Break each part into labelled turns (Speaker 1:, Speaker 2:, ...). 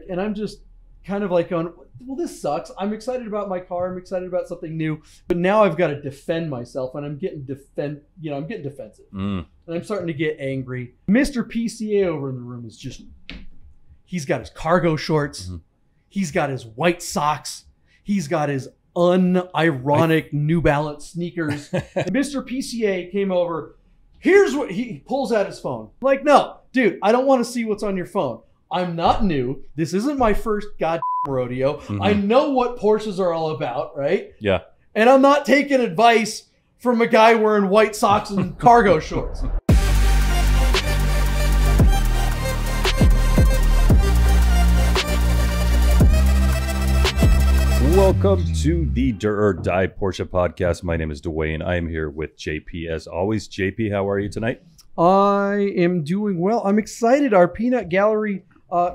Speaker 1: and I'm just kind of like going, well, this sucks. I'm excited about my car. I'm excited about something new, but now I've got to defend myself, and I'm getting I'm getting defensive, and I'm starting to get angry. Mr. PCA over in the room is just, he's got his cargo shorts, he's got his white socks, he's got his unironic New Balance sneakers. And Mr. PCA came over. Here's what he pulls out his phone. I'm like, no, dude, I don't want to see what's on your phone. I'm not new. This isn't my first goddamn rodeo. I know what Porsches are all about, right?
Speaker 2: Yeah.
Speaker 1: And I'm not taking advice from a guy wearing white socks and cargo shorts.
Speaker 2: Welcome to the Dirt or Die Porsche podcast. My name is Duane. I am here with JP as always. JP, how are you tonight?
Speaker 1: I am doing well. I'm excited. Our peanut gallery,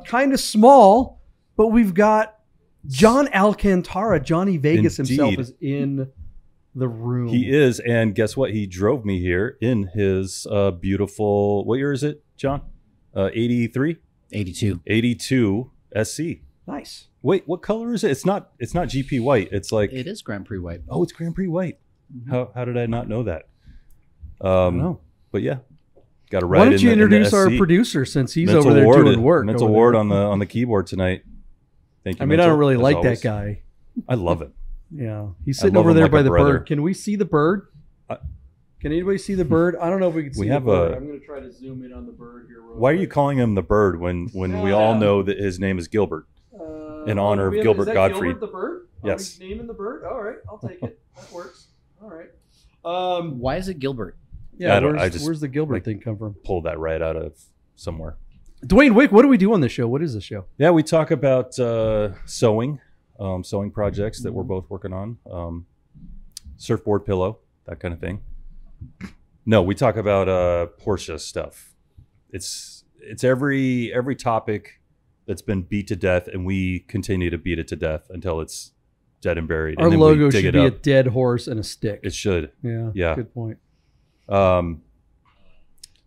Speaker 1: kind of small, but we've got John Alcantara, Johnny Vegas himself, is in the room.
Speaker 2: He is, and guess what? He drove me here in his beautiful, what year is it, John? 83?
Speaker 3: 82.
Speaker 2: 82 SC.
Speaker 1: Nice.
Speaker 2: Wait, what color is it? It's not GP white. It's like,
Speaker 3: It is Grand Prix white.
Speaker 2: oh, it's Grand Prix white. How did I not know that?
Speaker 1: I don't know.
Speaker 2: But yeah, got to ride.
Speaker 1: Why don't you
Speaker 2: in the
Speaker 1: introduce our
Speaker 2: SC.
Speaker 1: producer, since he's
Speaker 2: Mental
Speaker 1: over there
Speaker 2: Ward,
Speaker 1: doing work?
Speaker 2: Mental Ward on the keyboard tonight. Thank you.
Speaker 1: I mean, I don't really
Speaker 2: as
Speaker 1: like
Speaker 2: always.
Speaker 1: that guy.
Speaker 2: I love it.
Speaker 1: Yeah, he's sitting
Speaker 2: love
Speaker 1: over
Speaker 2: him
Speaker 1: there
Speaker 2: like
Speaker 1: by
Speaker 2: a
Speaker 1: the
Speaker 2: brother.
Speaker 1: bird. Can we see the bird? Can anybody see the bird? I don't know if we can see
Speaker 2: We
Speaker 1: the
Speaker 2: have
Speaker 1: bird.
Speaker 2: a-
Speaker 1: I'm going to try to zoom in on the bird here.
Speaker 2: Why are you calling him the bird when we all know that his name is Gilbert? In honor of Gilbert
Speaker 1: is that
Speaker 2: Gottfried.
Speaker 1: Gilbert the bird?
Speaker 2: Yes.
Speaker 1: Are we naming the bird? All right, I'll take it. That works. All right.
Speaker 3: Why is it Gilbert?
Speaker 1: Yeah,
Speaker 2: I just,
Speaker 1: where's the Gilbert
Speaker 2: like,
Speaker 1: thing come from?
Speaker 2: Pulled that right out of somewhere.
Speaker 1: Duane Wik, what do we do on this show? What is this show?
Speaker 2: Yeah, we talk about sewing projects that we're both working on, surfboard pillow, that kind of thing. No, we talk about Porsche stuff. It's every topic that's been beat to death, and we continue to beat it to death until it's dead and buried.
Speaker 1: Our
Speaker 2: and then
Speaker 1: logo
Speaker 2: we dig
Speaker 1: should
Speaker 2: it
Speaker 1: be a
Speaker 2: up.
Speaker 1: dead horse and a stick.
Speaker 2: It should.
Speaker 1: Yeah. Good point.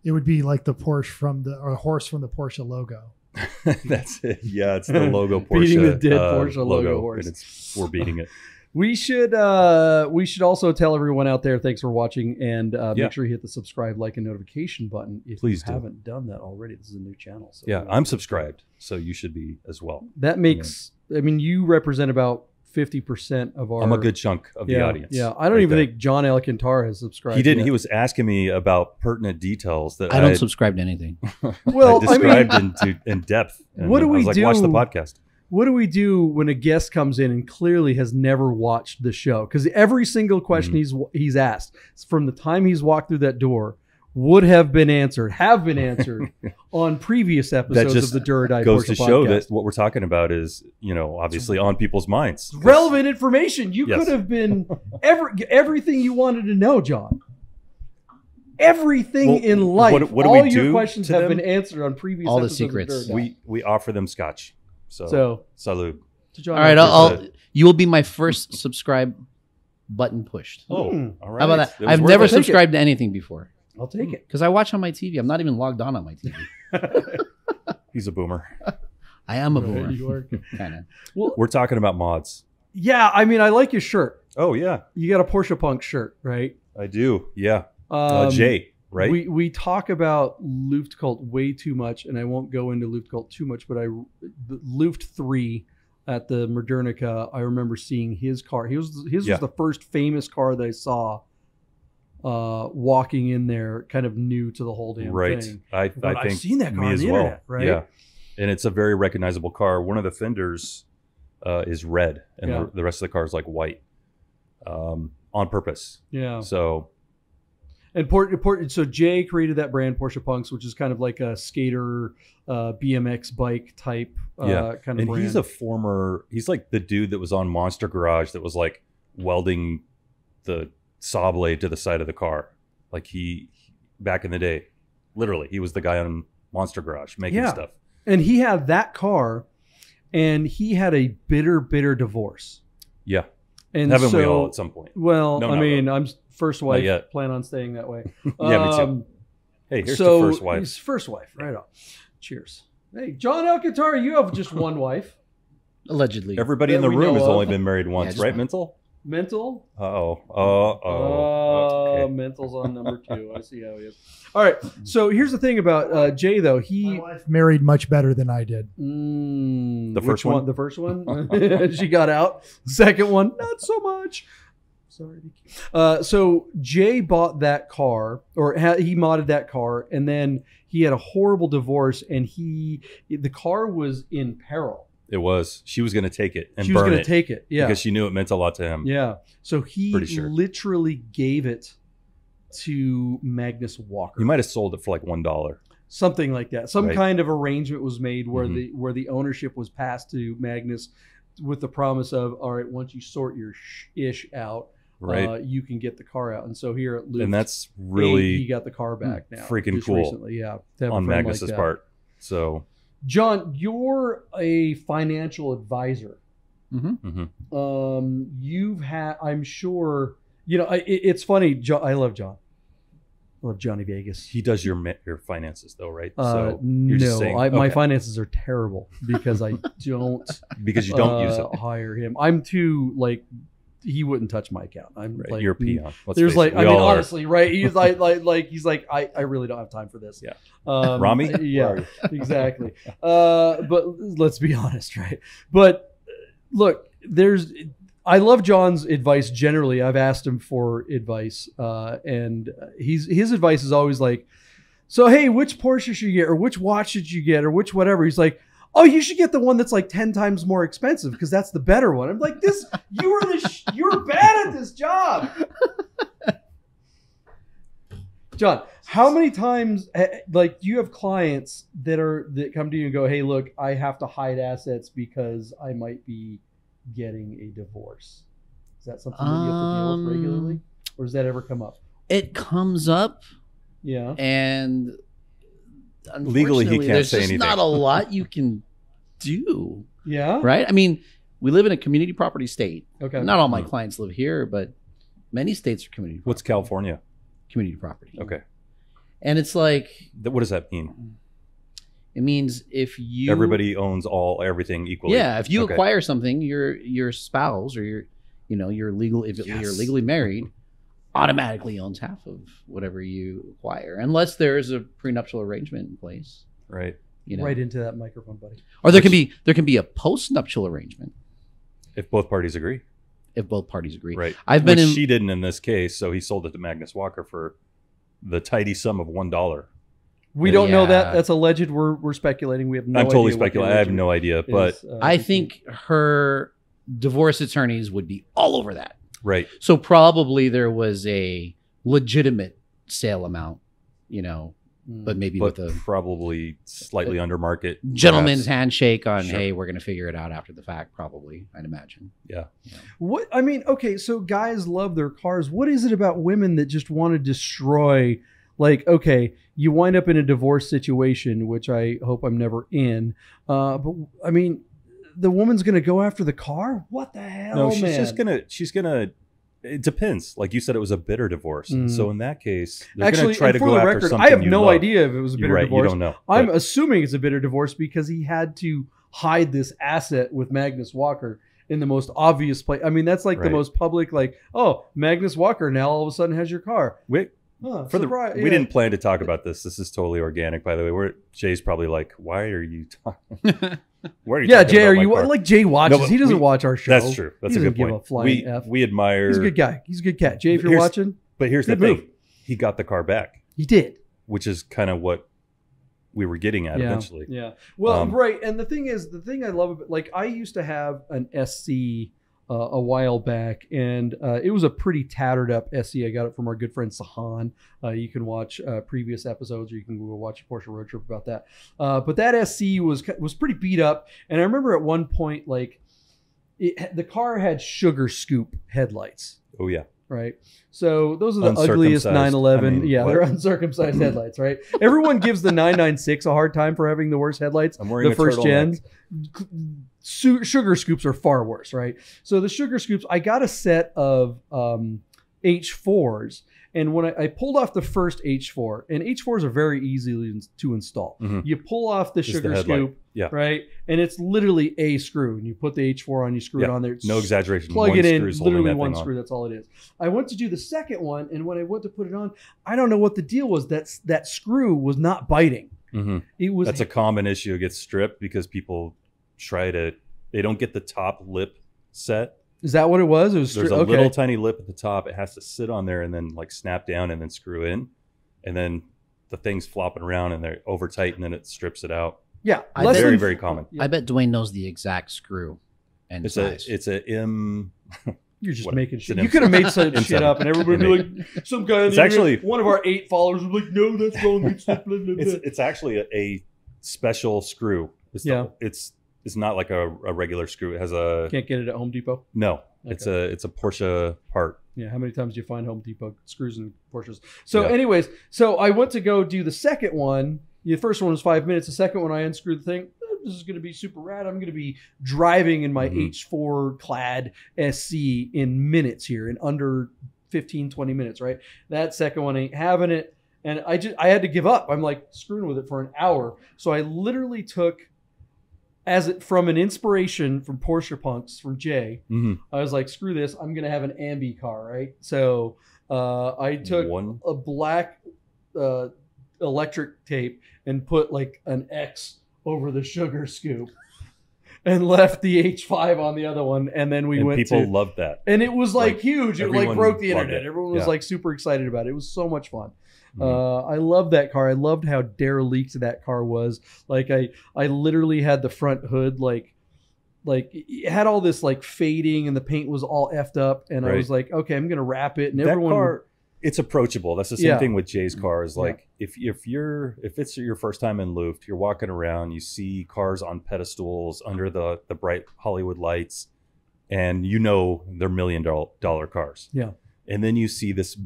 Speaker 4: It would be like the Porsche or horse from the Porsche logo.
Speaker 2: That's it. Yeah, it's the logo Porsche.
Speaker 1: Beating the dead Porsche logo horse.
Speaker 2: And we're beating it.
Speaker 1: We should also tell everyone out there, thanks for watching, and make sure you hit the subscribe, like, and notification button if
Speaker 2: Please
Speaker 1: you haven't done that already. This is a new channel. So
Speaker 2: Yeah, I'm subscribed, so you should be as well.
Speaker 1: that makes, I mean, you represent about 50% of our...
Speaker 2: I'm a good chunk of the audience.
Speaker 1: Yeah, I don't
Speaker 2: right
Speaker 1: even
Speaker 2: there.
Speaker 1: think John Alcantara has subscribed
Speaker 2: He didn't.
Speaker 1: yet.
Speaker 2: He was asking me about pertinent details that
Speaker 3: I don't subscribe to anything.
Speaker 1: Well,
Speaker 2: I described in depth. And
Speaker 1: What do
Speaker 2: I
Speaker 1: we
Speaker 2: was like,
Speaker 1: do?
Speaker 2: watch the podcast.
Speaker 1: What do we do when a guest comes in and clearly has never watched the show? Because every single question he's asked from the time he's walked through that door would have been answered on previous episodes of the Dirt or Die
Speaker 2: Goes
Speaker 1: Porsche
Speaker 2: to show
Speaker 1: podcast.
Speaker 2: that what we're talking about is, obviously on people's minds.
Speaker 1: Relevant information. You
Speaker 2: Yes.
Speaker 1: could have been everything you wanted to know, John. Everything
Speaker 2: Well,
Speaker 1: in life.
Speaker 2: what do
Speaker 1: all
Speaker 2: we
Speaker 1: your
Speaker 2: do
Speaker 1: questions
Speaker 2: to
Speaker 1: have
Speaker 2: them?
Speaker 1: been answered on previous
Speaker 3: All the
Speaker 1: episodes of
Speaker 3: secrets.
Speaker 1: Dirt or Die.
Speaker 2: We offer them scotch.
Speaker 1: So
Speaker 2: salute.
Speaker 1: to John
Speaker 3: All right,
Speaker 1: Alcantara.
Speaker 3: you will be my first subscribe button pushed.
Speaker 2: Oh, all right.
Speaker 3: How about
Speaker 2: It
Speaker 3: that?
Speaker 2: was
Speaker 3: I've
Speaker 2: worth
Speaker 3: never
Speaker 2: it.
Speaker 3: subscribed to anything before
Speaker 1: I'll take it.
Speaker 3: because I watch on my TV. I'm not even logged on my TV.
Speaker 2: He's a boomer.
Speaker 3: I am a boomer.
Speaker 1: You are.
Speaker 3: Kind of.
Speaker 2: We're talking about mods.
Speaker 1: Yeah, I mean, I like your shirt.
Speaker 2: Oh yeah,
Speaker 1: You got a Porsche Punk shirt, right?
Speaker 2: I do. Yeah.
Speaker 1: Jay,
Speaker 2: right?
Speaker 1: We talk about Luftkult way too much, and I won't go into Luftkult too much, but the Luft 3 at the Modernica, I remember seeing his car. His was the first famous car that I saw walking in there, kind of new to the whole damn
Speaker 2: Right.
Speaker 1: thing.
Speaker 2: I think
Speaker 1: I've seen that car
Speaker 2: me
Speaker 1: on
Speaker 2: as
Speaker 1: the
Speaker 2: well.
Speaker 1: internet, right?
Speaker 2: Yeah. And it's a very recognizable car. One of the fenders is red, and the rest of the car is like white, on purpose.
Speaker 1: Yeah.
Speaker 2: So
Speaker 1: So Jay created that brand, Porsche Punks, which is kind of like a skater BMX bike type kind of
Speaker 2: and
Speaker 1: brand.
Speaker 2: he's like the dude that was on Monster Garage that was like welding the saw blade to the side of the car. Like he back in the day, literally, he was the guy on Monster Garage making stuff.
Speaker 1: And he had that car, and he had a bitter divorce.
Speaker 2: Yeah.
Speaker 1: And
Speaker 2: Haven't we all at some point?
Speaker 1: Well,
Speaker 2: No,
Speaker 1: I
Speaker 2: not
Speaker 1: mean,
Speaker 2: really.
Speaker 1: I'm first wife,
Speaker 2: yet.
Speaker 1: plan on staying that way.
Speaker 2: Yeah, me too. Hey, here's
Speaker 1: so
Speaker 2: the first wife.
Speaker 1: His first wife, right on. Cheers. Hey, John Alcantara, you have just one wife.
Speaker 3: Allegedly.
Speaker 2: Everybody in
Speaker 1: That
Speaker 2: the
Speaker 1: we
Speaker 2: room
Speaker 1: know
Speaker 2: has
Speaker 1: of.
Speaker 2: only been married once,
Speaker 3: just
Speaker 2: right?
Speaker 3: one.
Speaker 2: Mental?
Speaker 1: Mental?
Speaker 2: Uh-oh. Okay.
Speaker 1: Mental's on number 2. I see how he is. All right. So here's the thing about Jay, though.
Speaker 4: My wife married much better than I did.
Speaker 2: The
Speaker 1: Which
Speaker 2: first one?
Speaker 1: The first one? She got out. Second one, not so much. Sorry. So Jay bought that car, or he modded that car, and then he had a horrible divorce, and the car was in peril.
Speaker 2: It was. She was going to take it and
Speaker 1: She was
Speaker 2: burn
Speaker 1: going
Speaker 2: it
Speaker 1: to take it, yeah,
Speaker 2: because she knew it meant a lot to him.
Speaker 1: yeah. So he
Speaker 2: Pretty sure.
Speaker 1: literally gave it to Magnus Walker.
Speaker 2: You might have sold it for like $1.
Speaker 1: Something like that. Some
Speaker 2: Right.
Speaker 1: kind of arrangement was made where
Speaker 2: Mhm.
Speaker 1: where the ownership was passed to Magnus with the promise of, all right, once you sort your ish out,
Speaker 2: Right.
Speaker 1: you can get the car out. And so here at Luke,
Speaker 2: And that's
Speaker 1: he
Speaker 2: really
Speaker 1: got the car back now.
Speaker 2: freaking
Speaker 1: just
Speaker 2: cool
Speaker 1: recently, yeah. to have a
Speaker 2: on
Speaker 1: friend
Speaker 2: Magnus's
Speaker 1: like that.
Speaker 2: part. So,
Speaker 1: John, you're a financial advisor.
Speaker 3: Mm-hmm.
Speaker 1: You've had, I'm sure, it's funny. I love John. I love Johnny Vegas.
Speaker 2: he does your finances though, right? So you're
Speaker 1: no,
Speaker 2: just saying,
Speaker 1: my
Speaker 2: okay,
Speaker 1: finances are terrible because I don't
Speaker 2: because you don't use it.
Speaker 1: hire him. I'm too he wouldn't touch my account. I'm
Speaker 2: Right.
Speaker 1: like,
Speaker 2: You're a peon. Let's
Speaker 1: there's
Speaker 2: face
Speaker 1: like,
Speaker 2: it.
Speaker 1: I
Speaker 2: We
Speaker 1: mean,
Speaker 2: all are.
Speaker 1: honestly, right? He's like, I really don't have time for this.
Speaker 2: Yeah.
Speaker 1: Yeah,
Speaker 2: Rami? Where are you?
Speaker 1: exactly. But let's be honest, right? But look, I love John's advice generally. I've asked him for advice, and his advice is always like, so hey, which Porsche should you get, or which watch should you get, or which whatever. He's like, oh, you should get the one that's like 10 times more expensive because that's the better one. I'm like, you're bad at this job. John, how many times, do you have clients that come to you and go, hey, look, I have to hide assets because I might be getting a divorce? Is that something that you have to deal with regularly? Or does that ever come up?
Speaker 3: It comes up,
Speaker 1: Yeah.
Speaker 3: and
Speaker 2: Legally, he
Speaker 3: unfortunately,
Speaker 2: can't
Speaker 3: there's
Speaker 2: say
Speaker 3: just
Speaker 2: anything.
Speaker 3: not a lot you can do,
Speaker 1: Yeah?
Speaker 3: right? I mean, we live in a community property state.
Speaker 1: Okay.
Speaker 3: Not all my clients live here, but many states are community
Speaker 2: What's California?
Speaker 3: property.
Speaker 2: Okay.
Speaker 3: And it's like,
Speaker 2: What does that mean?
Speaker 3: it means if you
Speaker 2: Everybody owns everything equally.
Speaker 3: yeah, if you
Speaker 2: Okay.
Speaker 3: acquire something, your spouse or you're legally married, automatically owns half of whatever you acquire, unless there's a prenuptial arrangement in place.
Speaker 2: Right.
Speaker 1: Right into that microphone, buddy.
Speaker 3: Or there can be a postnuptial arrangement
Speaker 2: If both parties agree.
Speaker 3: if both parties agree.
Speaker 2: Right.
Speaker 3: I've been
Speaker 2: Which
Speaker 3: in
Speaker 2: she didn't in this case, so he sold it to Magnus Walker for the tidy sum of $1.
Speaker 1: We don't know that.
Speaker 3: Yeah.
Speaker 1: That's alleged. We're speculating. We have no
Speaker 2: I'm
Speaker 1: idea.
Speaker 2: totally
Speaker 1: what the
Speaker 2: speculating. I have
Speaker 1: alleged
Speaker 2: no idea, but
Speaker 1: is,
Speaker 3: I think her divorce attorneys would be all over that.
Speaker 2: right.
Speaker 3: So probably there was a legitimate sale amount, but maybe
Speaker 2: But
Speaker 3: with a
Speaker 2: probably slightly under market.
Speaker 3: gentleman's
Speaker 2: perhaps.
Speaker 3: handshake on,
Speaker 2: Sure.
Speaker 3: hey, we're going to figure it out after the fact, probably, I'd imagine.
Speaker 2: Yeah.
Speaker 1: What I mean, okay, so guys love their cars. What is it about women that just want to destroy? Like, okay, you wind up in a divorce situation, which I hope I'm never in. But I mean, the woman's gonna go after the car. What the hell,
Speaker 2: No, she's
Speaker 1: man?
Speaker 2: just gonna. It depends. Like you said, it was a bitter divorce.
Speaker 1: Mm.
Speaker 2: So in that case, they're
Speaker 1: Actually,
Speaker 2: gonna try
Speaker 1: and
Speaker 2: to
Speaker 1: for
Speaker 2: go
Speaker 1: the
Speaker 2: after
Speaker 1: record,
Speaker 2: something
Speaker 1: I have
Speaker 2: you
Speaker 1: no
Speaker 2: love.
Speaker 1: idea if it was a bitter
Speaker 2: You're right.
Speaker 1: divorce.
Speaker 2: You don't know.
Speaker 1: I'm
Speaker 2: But
Speaker 1: assuming it's a bitter divorce because he had to hide this asset with Magnus Walker in the most obvious place. I mean, that's like the
Speaker 2: Right.
Speaker 1: most public, like, oh, Magnus Walker now all of a sudden has your car. Huh,
Speaker 2: for
Speaker 1: surprise.
Speaker 2: we
Speaker 1: Yeah.
Speaker 2: didn't plan to talk about this. This is totally organic, by the way. Jay's probably like, "Why are you talking? Why are you
Speaker 1: Yeah,
Speaker 2: talking
Speaker 1: Jay,
Speaker 2: about
Speaker 1: are
Speaker 2: my
Speaker 1: you
Speaker 2: car?"
Speaker 1: like Jay watches?
Speaker 2: No, but
Speaker 1: he doesn't
Speaker 2: we-
Speaker 1: watch our show.
Speaker 2: That's true. That's
Speaker 1: He
Speaker 2: a
Speaker 1: doesn't
Speaker 2: good
Speaker 1: give
Speaker 2: point.
Speaker 1: a flying F.
Speaker 2: We admire.
Speaker 1: He's a good guy. He's a good cat. Jay, if you're
Speaker 2: Here's-
Speaker 1: watching,
Speaker 2: But here's the
Speaker 1: Good
Speaker 2: thing:
Speaker 1: move.
Speaker 2: he got the car back,
Speaker 1: he did.
Speaker 2: which is kind of what we were getting at eventually.
Speaker 1: Yeah. Well,
Speaker 2: Um,
Speaker 1: right. And the thing I love about, like, I used to have an SC a while back, and it was a pretty tattered up SC. I got it from our good friend Sahan. You can watch previous episodes, or you can go watch a Porsche Road Trip about that. But that SC was pretty beat up, and I remember at one point, like, the car had sugar scoop headlights.
Speaker 2: Oh yeah,
Speaker 1: Right. So those are the ugliest
Speaker 2: Uncircumcised.
Speaker 1: 911.
Speaker 2: I mean,
Speaker 1: yeah,
Speaker 2: what?
Speaker 1: they're uncircumcised headlights, right? Everyone gives the 996 a hard time for having the worst headlights.
Speaker 2: I'm wearing
Speaker 1: The
Speaker 2: a
Speaker 1: first
Speaker 2: turtleneck.
Speaker 1: gens. Sugar scoops are far worse, right? So the sugar scoops, I got a set of H4s, And when I pulled off the first H4, and H4s are very easy to install. You pull off the sugar scoop, right? And it's literally a screw. And you put the H4 on, you screw it on there.
Speaker 2: No exaggeration.
Speaker 1: Plug it in, literally one screw. That's all it is. I went to do the second one, and when I went to put it on, I don't know what the deal was. That screw was not biting. It was.
Speaker 2: That's a common issue. It gets stripped because people try to. They don't get the top lip set. Is
Speaker 1: that what it was? It was
Speaker 2: There's a little tiny lip at the top. It has to sit on there and then like snap down and then screw in, and then the thing's flopping around and they're over tight and then it strips it out.
Speaker 1: Yeah,
Speaker 2: very very common.
Speaker 3: I bet Duane knows the exact screw and size.
Speaker 2: It's a M.
Speaker 1: You're just making shit. You could have made some shit up, and everybody would be like, some guy. It's actually one of our 8 followers was like, "No, that's wrong."
Speaker 2: It's actually a special screw. It's not like a regular screw. It has a.
Speaker 1: Can't get it at Home Depot.
Speaker 2: No, okay. It's a Porsche part.
Speaker 1: Yeah, how many times do you find Home Depot screws and Porsches? So, anyways, I went to go do the second one. The first one was 5 minutes. The second one, I unscrewed the thing. This is going to be super rad. I'm going to be driving in my H4 clad SC in minutes here, in under 15, 20 minutes, right? That second one ain't having it. And I had to give up. I'm like screwing with it for an hour. So I literally took, from an inspiration from Porsche Punks, from Jay, I was like, screw this. I'm going to have an ambi car, right? So I took a black electric tape and put like an X over the sugar scoop and left the H5 on the other one. And then
Speaker 2: people loved that.
Speaker 1: And it was like huge. It like broke the internet. Everyone was like super excited about it. It was so much fun. I loved that car. I loved how derelict that car was. Like I literally had the front hood like it had all this like fading and the paint was all effed up. And I was like, okay, I'm gonna wrap it. And
Speaker 2: that car, it's approachable. That's the same thing with Jay's cars. Like if it's your first time in Luft, you're walking around, you see cars on pedestals under the bright Hollywood lights, and you know they're $1 million cars. Yeah. And then you see this,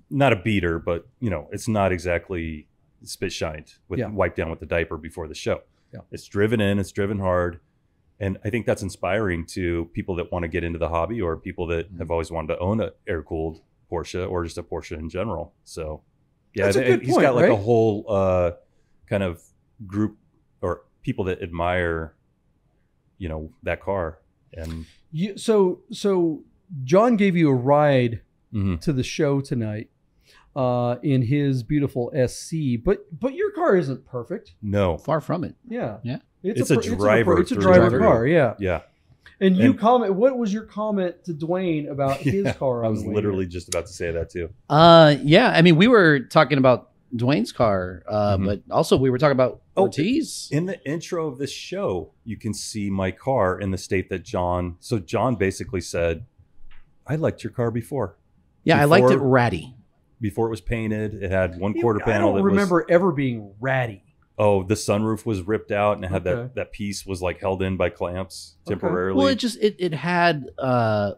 Speaker 2: not a beater, but it's not exactly spit shined with wiped down with the diaper before the show. Yeah. It's driven in, it's driven hard. And I think that's inspiring to people that want to get into the hobby or people that have always wanted to own an air-cooled Porsche or just a Porsche in general. So yeah, he's got like a whole kind of group or people that admire, that car. And
Speaker 1: so John gave you a ride to the show tonight in his beautiful SC, but your car isn't perfect.
Speaker 2: No,
Speaker 3: far from it.
Speaker 1: Yeah.
Speaker 2: It's a driver
Speaker 1: car. Yeah.
Speaker 2: Yeah.
Speaker 1: And what was your comment to Duane about his car?
Speaker 2: I was literally just about to say that too.
Speaker 3: Yeah. I mean, we were talking about Duane's car, but also we were talking about Ortiz.
Speaker 2: In the intro of this show, you can see my car in the state that John basically said, I liked your car before.
Speaker 3: Yeah, I liked it ratty.
Speaker 2: Before it was painted, it had 1/4 panel.
Speaker 1: I don't remember ever being ratty.
Speaker 2: Oh, the sunroof was ripped out and it had that piece was like held in by clamps temporarily.
Speaker 3: Well, it had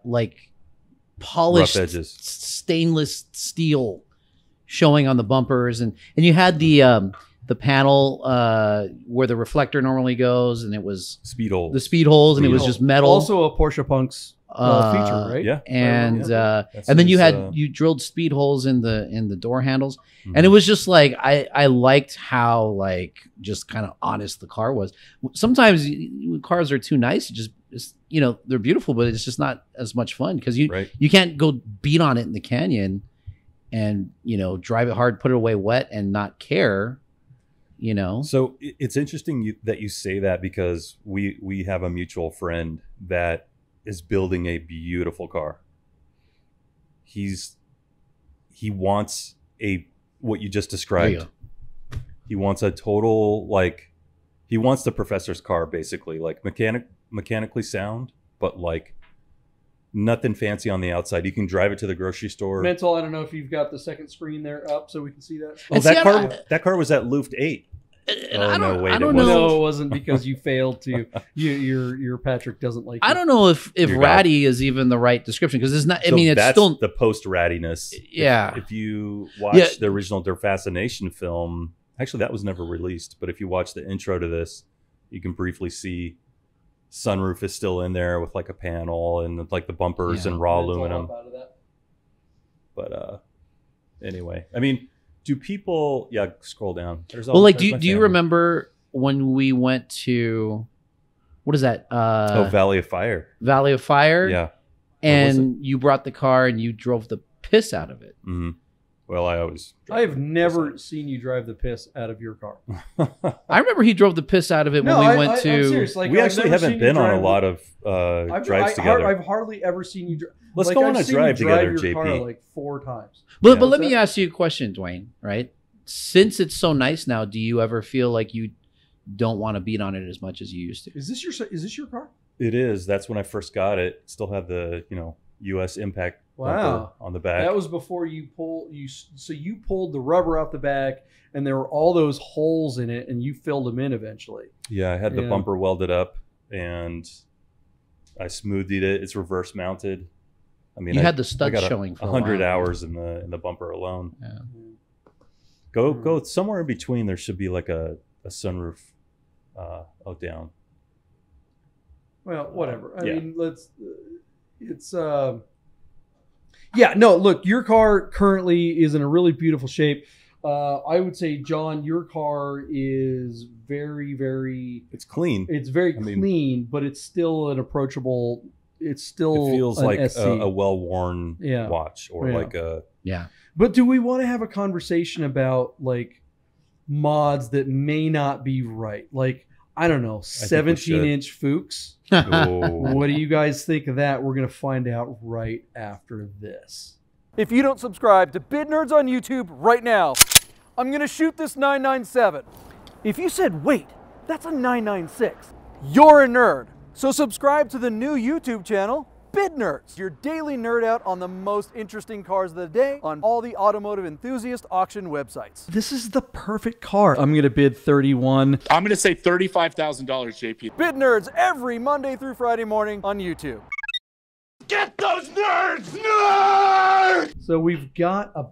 Speaker 3: like polished stainless steel showing on the bumpers, and you had the panel where the reflector normally goes, and it was
Speaker 2: speed holes.
Speaker 3: The speed holes, and it was just metal.
Speaker 1: Also a Porsche Punks feature, right?
Speaker 2: Yeah.
Speaker 3: And then you drilled speed holes in the door handles, and it was just like I liked how like just kind of honest the car was. Sometimes cars are too nice, it's they're beautiful, but it's just not as much fun because you can't go beat on it in the canyon and drive it hard, put it away wet, and not care.
Speaker 2: So it's interesting that you say that because we have a mutual friend that is building a beautiful car. He wants what you just described. He wants a total, like, he wants the professor's car, basically, like mechanically sound, but like nothing fancy on the outside. You can drive it to the grocery store.
Speaker 1: Mental, I don't know if you've got the second screen there up so we can see that.
Speaker 2: Oh, that car was at Luft 8.
Speaker 3: I don't know.
Speaker 1: No, it wasn't because you failed to. Your Patrick doesn't like.
Speaker 3: I don't know if ratty is even the right description because it's not. I mean, it's
Speaker 2: that's
Speaker 3: still
Speaker 2: the post rattiness.
Speaker 3: Yeah.
Speaker 2: If you watch the original Der Faszination film, actually that was never released. But if you watch the intro to this, you can briefly see sunroof is still in there with like a panel and like the bumpers and raw aluminum. But Anyway, I mean, do people? Yeah, scroll down.
Speaker 3: Well, like, do you remember when we went to what is that?
Speaker 2: Valley of Fire.
Speaker 3: Valley of Fire.
Speaker 2: Yeah.
Speaker 3: And you brought the car and you drove the piss out of it.
Speaker 2: Mm-hmm. Well,
Speaker 1: I have never seen you drive the piss out of your car.
Speaker 3: I remember he drove the piss out of it when we went to.
Speaker 1: I'm serious. Like,
Speaker 2: we actually haven't been on a lot of drives together.
Speaker 1: I've hardly ever seen you.
Speaker 2: Let's go on a drive together, JP.
Speaker 1: Car like 4 times.
Speaker 3: But let me ask you a question, Duane. Right? Since it's so nice now, do you ever feel like you don't want to beat on it as much as you used to?
Speaker 1: Is this your car?
Speaker 2: It is. That's when I first got it. Still had the U.S. impact bumper on the back.
Speaker 1: That was before you pulled the rubber off the back, and there were all those holes in it, and you filled them in eventually.
Speaker 2: Yeah, I had the bumper welded up, and I smoothed it. It's reverse mounted. I mean,
Speaker 3: you had the studs showing for
Speaker 2: 100 hours in the bumper alone.
Speaker 3: Yeah.
Speaker 2: Go somewhere in between. There should be like a sunroof out down.
Speaker 1: Well, whatever. I mean, look, your car currently is in a really beautiful shape. I would say, John, your car is very, very...
Speaker 2: It's clean.
Speaker 1: It's very clean, but it's still an approachable... It
Speaker 2: feels like a well-worn watch or like a...
Speaker 3: Yeah.
Speaker 1: But do we want to have a conversation about, like, mods that may not be right? Like, I don't know, 17-inch Fuchs? What do you guys think of that? We're going to find out right after this. If you don't subscribe to Bid Nerds on YouTube right now, I'm going to shoot this 997. If you said, wait, that's a 996, you're a nerd. So subscribe to the new YouTube channel, Bid Nerds, your daily nerd out on the most interesting cars of the day on all the automotive enthusiast auction websites. This is the perfect car. I'm going to bid 31.
Speaker 5: I'm going to say $35,000, JP.
Speaker 1: Bid Nerds every Monday through Friday morning on YouTube.
Speaker 5: Get those nerds! Nerds!
Speaker 1: So we've got a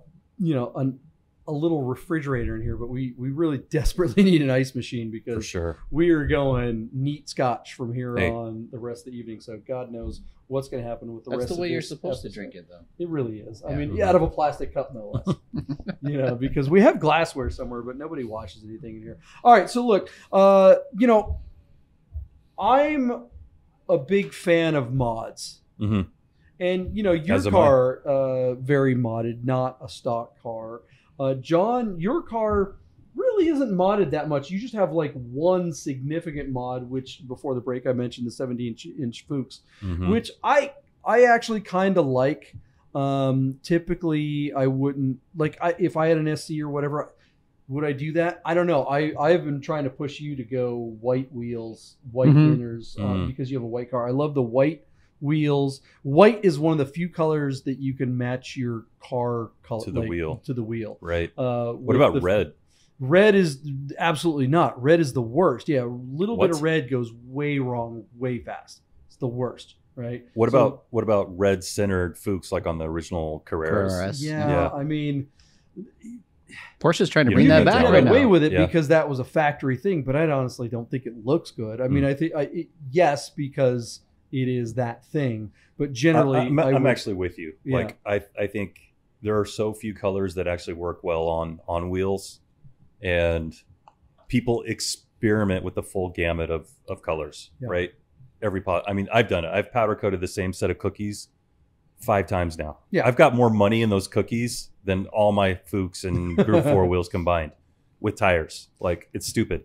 Speaker 1: little refrigerator in here, but we really desperately need an ice machine because
Speaker 2: for sure
Speaker 1: we are going neat scotch from here on the rest of the evening. So God knows what's going to happen with the rest of this.
Speaker 3: That's the way you're supposed to drink it, though.
Speaker 1: It really is. I mean, out of a plastic cup, no less. Because we have glassware somewhere, but nobody washes anything in here. All right, so look, I'm a big fan of mods.
Speaker 2: Mm-hmm.
Speaker 1: And, your car, very modded, not a stock car. John, your car really isn't modded that much. You just have like one significant mod, which before the break I mentioned the 17-inch Fuchs, which I actually kind of like. Typically, I wouldn't if I had an SC or whatever. Would I do that? I don't know. I've been trying to push you to go white wheels, white inners, because you have a white car. I love the white wheels. White is one of the few colors that you can match your car color
Speaker 2: to the wheel.
Speaker 1: Right.
Speaker 2: What about red?
Speaker 1: Red is absolutely not. Red is the worst. Yeah, a little bit of red goes way wrong, way fast. It's the worst, right?
Speaker 2: What about red centered Fuchs like on the original Carreras?
Speaker 1: Yeah, I mean,
Speaker 3: Porsche's trying to bring that back right now.
Speaker 1: Away with it because that was a factory thing, but I honestly don't think it looks good. I mean, I think yes, because it is that thing, but generally
Speaker 2: I'm actually with you. Yeah. Like I think there are so few colors that actually work well on wheels, and people experiment with the full gamut of colors, right? I mean, I've done it. I've powder coated the same set of cookies 5 times now. Yeah, I've got more money in those cookies than all my Fuchs and Group 4 wheels combined with tires. Like, it's stupid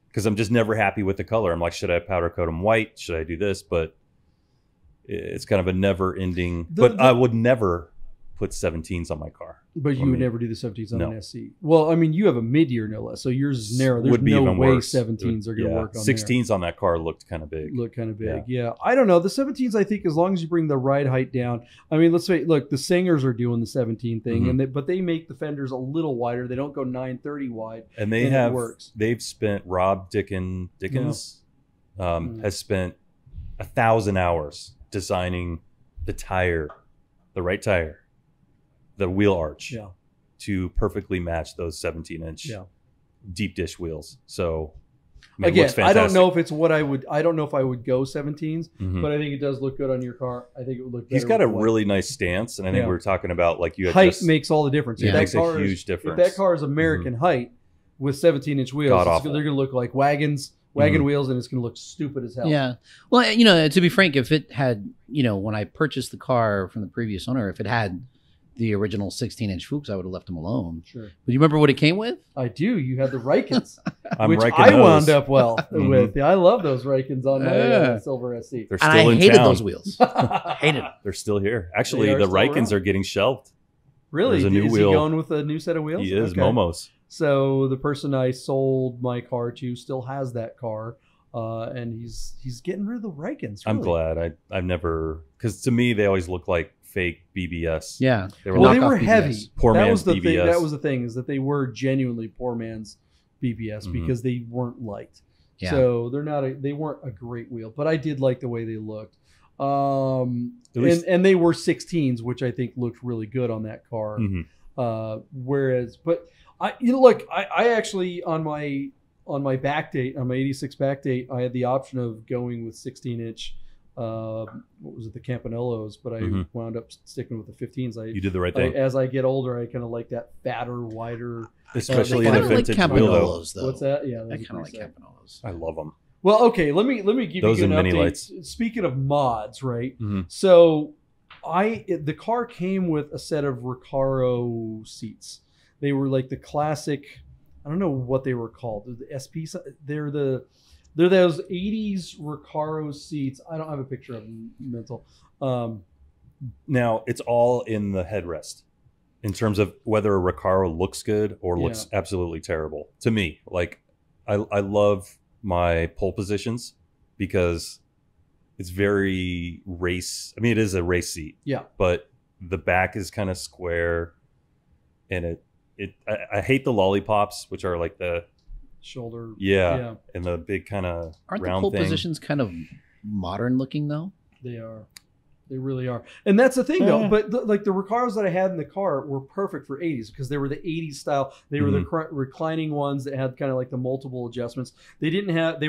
Speaker 2: because I'm just never happy with the color. I'm like, should I powder coat them white? Should I do this? But it's kind of a never ending, but I would never put 17s on my car.
Speaker 1: But you would never do the 17s on an SC. Well, I mean, you have a mid-year no less, so yours is narrow. There's no way 17s are going to work on
Speaker 2: 16s on that car looked kind of big.
Speaker 1: Yeah. I don't know. The 17s, I think, as long as you bring the ride height down. I mean, let's say, look, the Singers are doing the 17 thing, but they make the fenders a little wider. They don't go 930 wide,
Speaker 2: and they've spent Rob Dickens has spent 1,000 hours designing the right tire, the wheel arch to perfectly match those 17-inch deep dish wheels. So mean, it
Speaker 1: Again,
Speaker 2: looks
Speaker 1: I don't
Speaker 2: fantastic.
Speaker 1: know if it's what I would. I don't know if I would go 17s,
Speaker 2: Mhm.
Speaker 1: but I think it does look good on your car. I think it would look.
Speaker 2: He's
Speaker 1: better
Speaker 2: got a
Speaker 1: with white.
Speaker 2: really nice stance, and I think
Speaker 1: Yeah.
Speaker 2: we were talking about like you had
Speaker 1: height
Speaker 2: just
Speaker 1: makes all the difference.
Speaker 3: Yeah.
Speaker 1: If
Speaker 3: It
Speaker 1: that
Speaker 2: makes a
Speaker 1: car
Speaker 2: huge
Speaker 1: is,
Speaker 2: difference.
Speaker 1: If that car is American height with 17-inch wheels,
Speaker 2: God awful.
Speaker 1: they're going to look like wagon wheels, and it's going to look stupid as hell.
Speaker 3: Yeah. Well, you know, to be frank, if it had, you know, when I purchased the car from the previous owner, if it had the original 16-inch Fuchs, I would have left them alone.
Speaker 1: Sure.
Speaker 3: But you remember what it came with?
Speaker 1: I do. You had the Rikens,
Speaker 2: I'm
Speaker 1: which
Speaker 2: Riken
Speaker 1: I
Speaker 2: those.
Speaker 1: wound up well
Speaker 2: Mhm.
Speaker 1: with. Yeah, I love those Rikens on my
Speaker 3: Yeah.
Speaker 1: Silver SC.
Speaker 2: They're
Speaker 3: And
Speaker 2: still
Speaker 3: I
Speaker 2: in
Speaker 3: hated
Speaker 2: town.
Speaker 3: those wheels. Hated them.
Speaker 2: They're still here. Actually,
Speaker 1: They are
Speaker 2: the
Speaker 1: still
Speaker 2: Rikens
Speaker 1: around.
Speaker 2: are getting shelved.
Speaker 1: Really?
Speaker 2: There's a new
Speaker 1: is
Speaker 2: wheel.
Speaker 1: he going with a new set of wheels?
Speaker 2: He is
Speaker 1: Okay.
Speaker 2: Momos.
Speaker 1: So the person I sold my car to still has that car, and he's getting rid of the Rikens.
Speaker 2: I'm
Speaker 1: really.
Speaker 2: glad. I've never, because to me they always look like fake BBS.
Speaker 3: Yeah.
Speaker 2: They were
Speaker 1: Well,
Speaker 2: like
Speaker 1: they were
Speaker 3: knockoff
Speaker 1: heavy.
Speaker 3: BBS.
Speaker 2: Poor
Speaker 1: that
Speaker 2: man's
Speaker 1: was the thing.
Speaker 2: BBS.
Speaker 1: That was the thing, is that they were genuinely poor man's BBS
Speaker 2: Mhm.
Speaker 1: because they weren't liked.
Speaker 3: Yeah.
Speaker 1: So they weren't a great wheel, but I did like the way they looked.
Speaker 2: At least-
Speaker 1: And they were 16s, which I think looked really good on that car.
Speaker 2: Mhm.
Speaker 1: But I actually on my back date, on my 86 back date, I had the option of going with 16-inch. What was it, the Campanelos? But I
Speaker 2: Mhm.
Speaker 1: wound up sticking with the 15s.
Speaker 2: You did the right thing,
Speaker 1: As I get older, I kind of like that fatter, wider.
Speaker 2: especially
Speaker 1: they
Speaker 2: in a
Speaker 1: kinda
Speaker 3: like
Speaker 2: vintage wheel. Though
Speaker 3: Campanelos, though.
Speaker 1: What's that? Yeah,
Speaker 3: I
Speaker 1: those are
Speaker 3: kind of like
Speaker 1: pretty sick.
Speaker 3: Campanelos.
Speaker 2: I love them.
Speaker 1: Well, okay, let me give
Speaker 2: Those
Speaker 1: you an
Speaker 2: and mini
Speaker 1: update.
Speaker 2: lights.
Speaker 1: Speaking of mods, right?
Speaker 2: Mhm.
Speaker 1: So the car came with a set of Recaro seats. They were like the classic. I don't know what they were called. The SP. They're those 80s Recaro seats. I don't have a picture of them mental.
Speaker 2: Now it's all in the headrest in terms of whether a Recaro looks good or looks absolutely terrible. To me, like I love my pole positions because it's very race. I mean, it is a race seat.
Speaker 1: Yeah.
Speaker 2: But the back is kind of square, and I hate the lollipops, which are like the
Speaker 1: Shoulder.
Speaker 2: yeah. And the big kind of
Speaker 3: Aren't the
Speaker 2: round
Speaker 3: pole
Speaker 2: thing.
Speaker 3: positions kind of modern looking, though?
Speaker 1: They are. They really are. And that's the thing, though. But like the Recaros that I had in the car were perfect for 80s because they were the 80s style. They were the reclining ones that had kind of like the multiple adjustments. They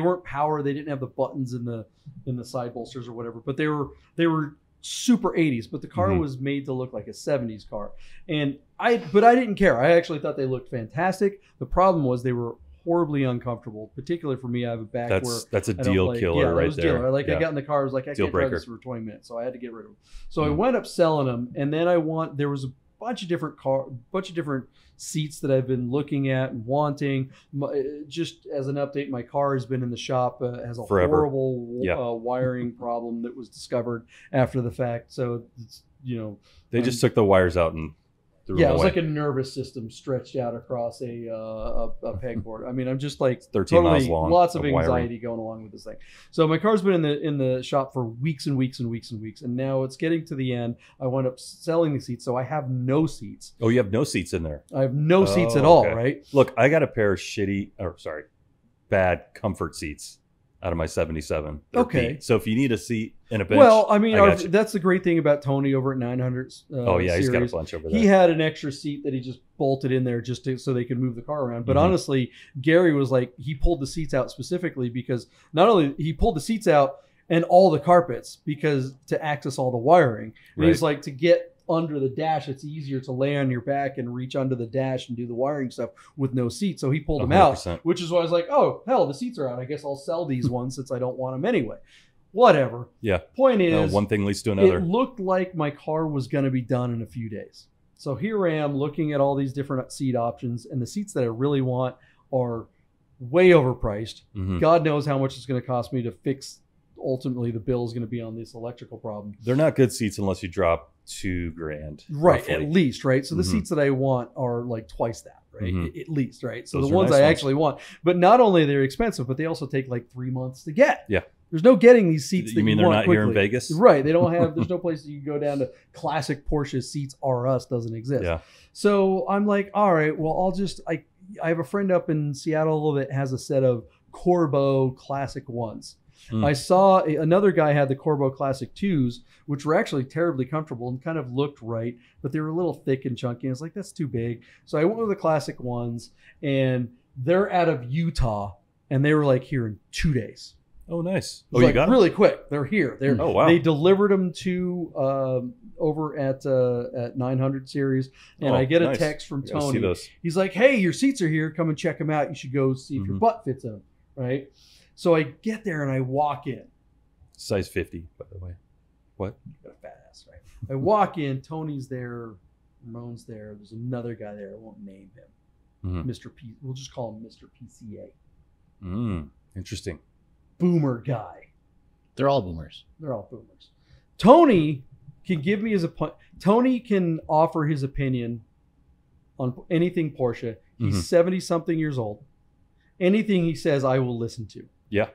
Speaker 1: weren't power. They didn't have the buttons in the side bolsters or whatever. But they were super 80s. But the car was made to look like a 70s car. But I didn't care. I actually thought they looked fantastic. The problem was they were horribly uncomfortable, particularly for me. I have a back where
Speaker 2: That's a
Speaker 1: I don't
Speaker 2: deal
Speaker 1: like,
Speaker 2: killer
Speaker 1: yeah, that
Speaker 2: right
Speaker 1: was
Speaker 2: there.
Speaker 1: Dealer. I
Speaker 2: Yeah.
Speaker 1: got in the car, I was like, I
Speaker 2: Deal
Speaker 1: can't drive
Speaker 2: breaker.
Speaker 1: this for 20 minutes, so I had to get rid of them. So I wound up selling them, and then there was a bunch of different seats that I've been looking at and wanting. Just as an update, my car has been in the shop, has a
Speaker 2: Forever.
Speaker 1: horrible wiring problem that was discovered after the fact. So it's,
Speaker 2: They just took the wires out and threw
Speaker 1: yeah,
Speaker 2: them
Speaker 1: it was
Speaker 2: away.
Speaker 1: like a nervous system stretched out across a pegboard. I mean, I'm just like
Speaker 2: 13 miles
Speaker 1: totally
Speaker 2: long
Speaker 1: lots of
Speaker 2: of wiring.
Speaker 1: anxiety going along with this thing. So my car's been in the shop for weeks and weeks and weeks and weeks, and now it's getting to the end. I wound up selling the seats, so I have no seats.
Speaker 2: Oh, you have no seats in there.
Speaker 1: I have no seats at
Speaker 2: Oh,
Speaker 1: all,
Speaker 2: okay.
Speaker 1: right?
Speaker 2: Look, I got a pair of bad comfort seats out of my 77. They're
Speaker 1: Okay.
Speaker 2: beat. So if you need a seat and a bench,
Speaker 1: Well, I mean,
Speaker 2: got you.
Speaker 1: that's the great thing about Tony over at 900.
Speaker 2: Oh yeah, he's got a
Speaker 1: series.
Speaker 2: bunch over there.
Speaker 1: He had an extra seat that he just bolted in there so they could move the car around. But
Speaker 2: Mhm.
Speaker 1: honestly, Gary was like, he pulled the seats out specifically because not only he pulled the seats out and all the carpets because to access all the wiring. And he's like, to get under the dash, it's easier to lay on your back and reach under the dash and do the wiring stuff with no seat. So he pulled them out,
Speaker 2: 100%.
Speaker 1: which is why I was like, oh, hell, the seats are out. I guess I'll sell these ones since I don't want them anyway. Whatever.
Speaker 2: Yeah.
Speaker 1: Point is,
Speaker 2: One thing leads to another.
Speaker 1: it looked like my car was going to be done in a few days. So here I am looking at all these different seat options, and the seats that I really want are way overpriced.
Speaker 2: Mhm.
Speaker 1: God knows how much it's going to cost me to fix. Ultimately, the bill is going to be on this electrical problem.
Speaker 2: They're not good seats unless you drop $2,000.
Speaker 1: Right,
Speaker 2: roughly.
Speaker 1: at least, right? So the
Speaker 2: Mhm.
Speaker 1: seats that I want are like twice that, right?
Speaker 2: Mhm.
Speaker 1: At least, right? So
Speaker 2: Those
Speaker 1: the
Speaker 2: are
Speaker 1: ones
Speaker 2: nice
Speaker 1: I
Speaker 2: ones.
Speaker 1: actually want. But not only they're expensive, but they also take like 3 months to get.
Speaker 2: Yeah.
Speaker 1: There's no getting these seats that
Speaker 2: You mean
Speaker 1: you
Speaker 2: they're
Speaker 1: want
Speaker 2: not here in
Speaker 1: quickly.
Speaker 2: Vegas?
Speaker 1: Right. They don't have, there's no place that you can go down to. Classic Porsche seats R Us doesn't exist.
Speaker 2: Yeah.
Speaker 1: So I'm like, all right, well, I have a friend up in Seattle that has a set of Corbeau classic ones.
Speaker 2: Mm.
Speaker 1: I saw another guy had the Corbeau Classic 2s, which were actually terribly comfortable and kind of looked right, but they were a little thick and chunky. I was like, that's too big. So I went with the Classic ones, and they're out of Utah, and they were like here in 2 days.
Speaker 2: Oh, nice.
Speaker 1: Oh,
Speaker 2: you
Speaker 1: like
Speaker 2: got 'em?
Speaker 1: really quick. They're here. They're
Speaker 2: Oh, wow.
Speaker 1: They delivered them to over at 900 series, and I get a
Speaker 2: nice.
Speaker 1: text from
Speaker 2: I gotta see
Speaker 1: Tony.
Speaker 2: those.
Speaker 1: He's like, "Hey, your seats are here. Come and check them out. You should go see if your butt fits in them." Right. So I get there and I walk in.
Speaker 2: Size 50, by the way. What?
Speaker 1: Got a fat ass, right? I walk in. Tony's there. Ramon's there. There's another guy there. I won't name him. Mr. P. We'll just call him Mr. PCA.
Speaker 2: Interesting.
Speaker 1: Boomer guy.
Speaker 3: They're all boomers.
Speaker 1: They're all boomers. Tony can give me his Tony can offer his opinion on anything Porsche. He's 70-something years old. Anything he says, I will listen to.
Speaker 2: Yeah.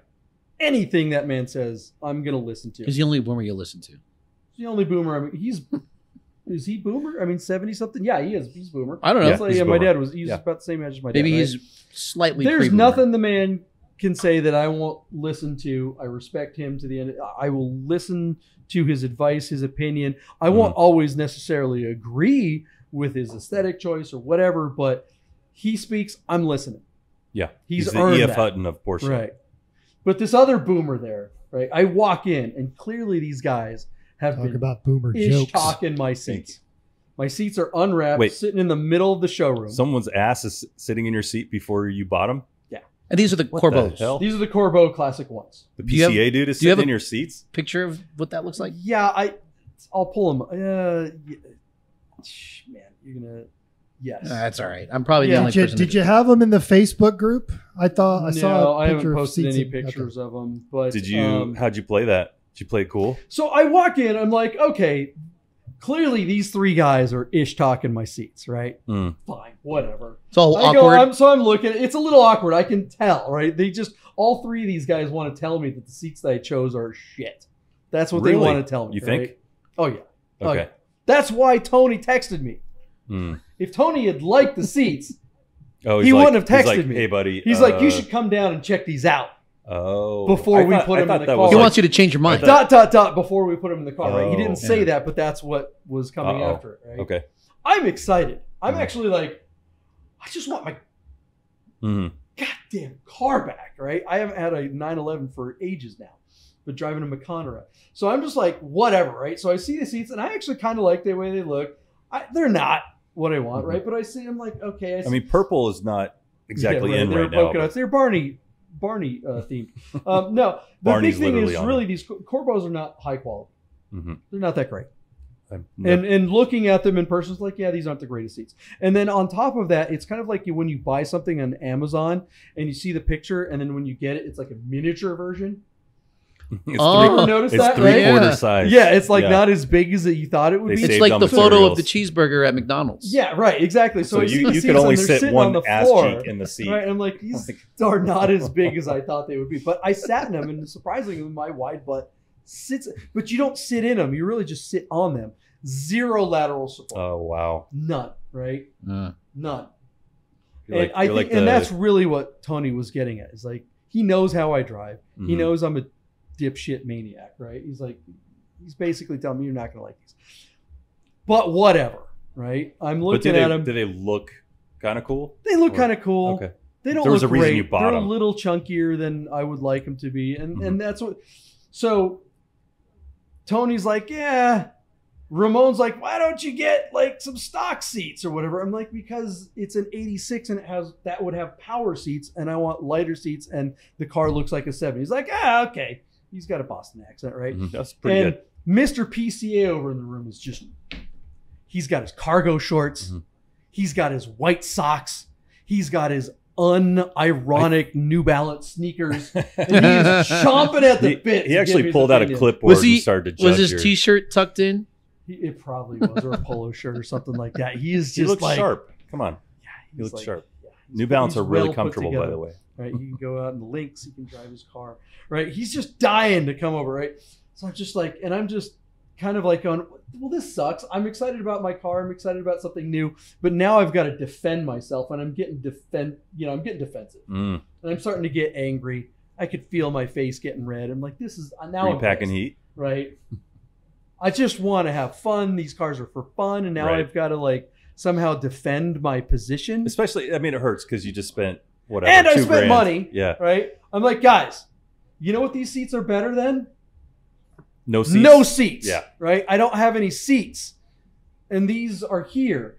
Speaker 1: Anything that man says, I'm going to listen to.
Speaker 3: He's the only boomer you'll listen to.
Speaker 1: He's the only boomer. I mean, is he boomer? I mean, 70-something? Yeah, he is. He's boomer.
Speaker 3: I don't know.
Speaker 1: Yeah, my dad was. He's about the same age as my dad.
Speaker 3: Maybe
Speaker 1: right?
Speaker 3: he's slightly.
Speaker 1: There's
Speaker 3: pre-boomer.
Speaker 1: nothing the man can say that I won't listen to. I respect him to the end. I will listen to his advice, his opinion. I won't always necessarily agree with his aesthetic choice or whatever, but he speaks. I'm listening.
Speaker 2: Yeah,
Speaker 1: he's
Speaker 2: the
Speaker 1: earned
Speaker 2: E.F.
Speaker 1: that.
Speaker 2: Hutton of Porsche.
Speaker 1: Right. But this other boomer there, right? I walk in and clearly these guys have
Speaker 4: Talk
Speaker 1: been
Speaker 4: about boomer
Speaker 1: ish
Speaker 4: jokes.
Speaker 1: talking my seats. My seats are unwrapped,
Speaker 2: Wait.
Speaker 1: sitting in the middle of the showroom.
Speaker 2: Someone's ass is sitting in your seat before you bought them?
Speaker 3: And these are the
Speaker 2: What the
Speaker 3: Corbeaus.
Speaker 2: hell?
Speaker 1: These are the Corbeau classic ones.
Speaker 2: The
Speaker 3: Do you have-
Speaker 2: PCA dude is
Speaker 3: do you have
Speaker 2: sitting in
Speaker 3: a-
Speaker 2: your seats?
Speaker 3: Picture of what that looks like.
Speaker 1: Yeah, I'll pull them. Man, you're gonna. Yes.
Speaker 3: That's all right. I'm probably the
Speaker 1: Yeah.
Speaker 3: only
Speaker 4: Did you,
Speaker 3: person. to
Speaker 4: did
Speaker 3: do
Speaker 4: you
Speaker 3: it.
Speaker 4: have them in the Facebook group? I thought I
Speaker 1: No,
Speaker 4: saw.
Speaker 1: I
Speaker 4: A
Speaker 1: haven't
Speaker 4: picture of
Speaker 1: posted
Speaker 4: seats
Speaker 1: any
Speaker 4: in-
Speaker 1: pictures of them. But
Speaker 2: Did you? How'd you play that? Did you play it cool?
Speaker 1: So I walk in. I'm like, okay, clearly these three guys are ish talking my seats, right?
Speaker 2: Mm.
Speaker 1: Fine, whatever.
Speaker 3: It's all
Speaker 1: I go,
Speaker 3: awkward.
Speaker 1: I'm looking. It's a little awkward. I can tell, right? They just all three of these guys want to tell me that the seats that I chose are shit. That's what they
Speaker 2: Really?
Speaker 1: want to tell me.
Speaker 2: You
Speaker 1: right?
Speaker 2: think?
Speaker 1: Oh yeah. Oh,
Speaker 2: Okay.
Speaker 1: yeah. That's why Tony texted me.
Speaker 2: Mm.
Speaker 1: If Tony had liked the seats,
Speaker 2: Oh,
Speaker 1: he wouldn't have
Speaker 2: he's
Speaker 1: texted
Speaker 2: like,
Speaker 1: me.
Speaker 2: Hey, buddy.
Speaker 1: he's like, you should come down and check these out.
Speaker 2: Oh.
Speaker 1: Before we
Speaker 2: I
Speaker 1: put him in
Speaker 2: thought
Speaker 1: the
Speaker 2: that
Speaker 1: car.
Speaker 2: was
Speaker 3: He
Speaker 2: like-
Speaker 3: wants you to change your mind.
Speaker 1: Before we put him in the car, right? He didn't say
Speaker 3: yeah.
Speaker 1: that, but that's what was coming
Speaker 2: Uh-oh.
Speaker 1: after it, right?
Speaker 2: Okay.
Speaker 1: I'm excited. I'm actually like, I just want my goddamn car back, right? I haven't had a 911 for ages now, but driving a Carrera. So I'm just like, whatever, right? So I see the seats, and I actually kind of like the way they look. They're not what I want, right? But I see them like, okay.
Speaker 2: I mean, purple is not exactly in
Speaker 1: They're
Speaker 2: right now.
Speaker 1: polka dots. They're Barney themed. No, the
Speaker 2: Barney's
Speaker 1: big thing is
Speaker 2: literally on
Speaker 1: really these Corbeaus are not high quality.
Speaker 2: Mm-hmm.
Speaker 1: They're not that great.
Speaker 2: Never-
Speaker 1: And looking at them in person, it's like, yeah, these aren't the greatest seats. And then on top of that, it's kind of like when you buy something on Amazon and you see the picture, and then when you get it, it's like a miniature version.
Speaker 2: It's
Speaker 3: Oh.
Speaker 1: You ever notice
Speaker 2: it's
Speaker 1: that?
Speaker 2: three-quarter
Speaker 3: Yeah.
Speaker 2: size.
Speaker 1: Yeah, it's like
Speaker 2: Yeah.
Speaker 1: not as big as you thought it would
Speaker 2: They
Speaker 1: be.
Speaker 2: saved
Speaker 3: It's like
Speaker 2: on
Speaker 3: the photo of
Speaker 2: materials.
Speaker 3: the cheeseburger at McDonald's.
Speaker 1: Yeah, right, exactly. So,
Speaker 2: So
Speaker 1: I see
Speaker 2: you
Speaker 1: the
Speaker 2: could
Speaker 1: seats
Speaker 2: only
Speaker 1: and they're
Speaker 2: sit
Speaker 1: sitting
Speaker 2: one
Speaker 1: on the
Speaker 2: ass
Speaker 1: floor.
Speaker 2: cheek in the seat.
Speaker 1: Right, and I'm like, these are not as big as I thought they would be. But I sat in them, and surprisingly, my wide butt sits. But you don't sit in them; you really just sit on them. Zero lateral support,
Speaker 2: Oh wow.
Speaker 1: none. Right, none.
Speaker 2: You're
Speaker 1: And I think,
Speaker 2: like
Speaker 1: and
Speaker 2: the-
Speaker 1: that's really what Tony was getting at. Is like he knows how I drive. He
Speaker 2: Mhm.
Speaker 1: knows I'm a dipshit maniac. Right? He's like, he's basically telling me you're not going to like these. But whatever. Right? I'm
Speaker 2: But
Speaker 1: looking at them.
Speaker 2: do they look kind of cool?
Speaker 1: They look
Speaker 2: Or-
Speaker 1: kind of cool.
Speaker 2: Okay.
Speaker 1: They don't
Speaker 2: There was
Speaker 1: look
Speaker 2: a reason
Speaker 1: great.
Speaker 2: you bought
Speaker 1: They're
Speaker 2: them.
Speaker 1: a little chunkier than I would like them to be, and that's what. So Tony's like, yeah. Ramon's like, why don't you get like some stock seats or whatever? I'm like, because it's an 86 and that would have power seats, and I want lighter seats, and the car looks like a 7. He's like, okay. He's got a Boston accent, right?
Speaker 2: Mhm. That's pretty
Speaker 1: And
Speaker 2: good.
Speaker 1: Mr. PCA over in the room is just, he's got his cargo shorts.
Speaker 2: Mhm.
Speaker 1: He's got his white socks. He's got his unironic New Balance sneakers. And he is chomping at the bit.
Speaker 2: He
Speaker 1: to
Speaker 2: actually
Speaker 1: give his
Speaker 2: pulled out a
Speaker 1: opinion.
Speaker 2: clipboard
Speaker 3: Was he?
Speaker 2: and started to judge
Speaker 3: Was his
Speaker 2: your-
Speaker 3: T-shirt tucked in?
Speaker 1: It probably was, or a polo shirt or something like that. He is just
Speaker 2: He looks
Speaker 1: like,
Speaker 2: sharp. Come on.
Speaker 1: he's
Speaker 2: He looks
Speaker 1: like-
Speaker 2: sharp.
Speaker 1: yeah,
Speaker 2: New Balance
Speaker 1: he's
Speaker 2: are really
Speaker 1: well put
Speaker 2: comfortable, by
Speaker 1: together.
Speaker 2: the way.
Speaker 1: Right? He can go out in the links. He can drive his car. Right? He's just dying to come over. Right? So I'm just like, and I'm just kind of like going, well, this sucks. I'm excited about my car. I'm excited about something new, but now I've got to defend myself, and I'm getting I'm getting defensive,
Speaker 2: Mm.
Speaker 1: and I'm starting to get angry. I could feel my face getting red. I'm like, this is now I'm
Speaker 2: Repacking
Speaker 1: pissed,
Speaker 2: heat.
Speaker 1: right? I just want to have fun. These cars are for fun, and now
Speaker 2: Right.
Speaker 1: I've got to like somehow defend my position.
Speaker 2: Especially, I mean, it hurts because you just spent whatever.
Speaker 1: And I
Speaker 2: $2
Speaker 1: spent
Speaker 2: grand.
Speaker 1: money.
Speaker 2: Yeah.
Speaker 1: Right? I'm like, guys, you know what these seats are better than?
Speaker 2: No seats.
Speaker 1: No seats.
Speaker 2: Yeah.
Speaker 1: Right? I don't have any seats. And these are here.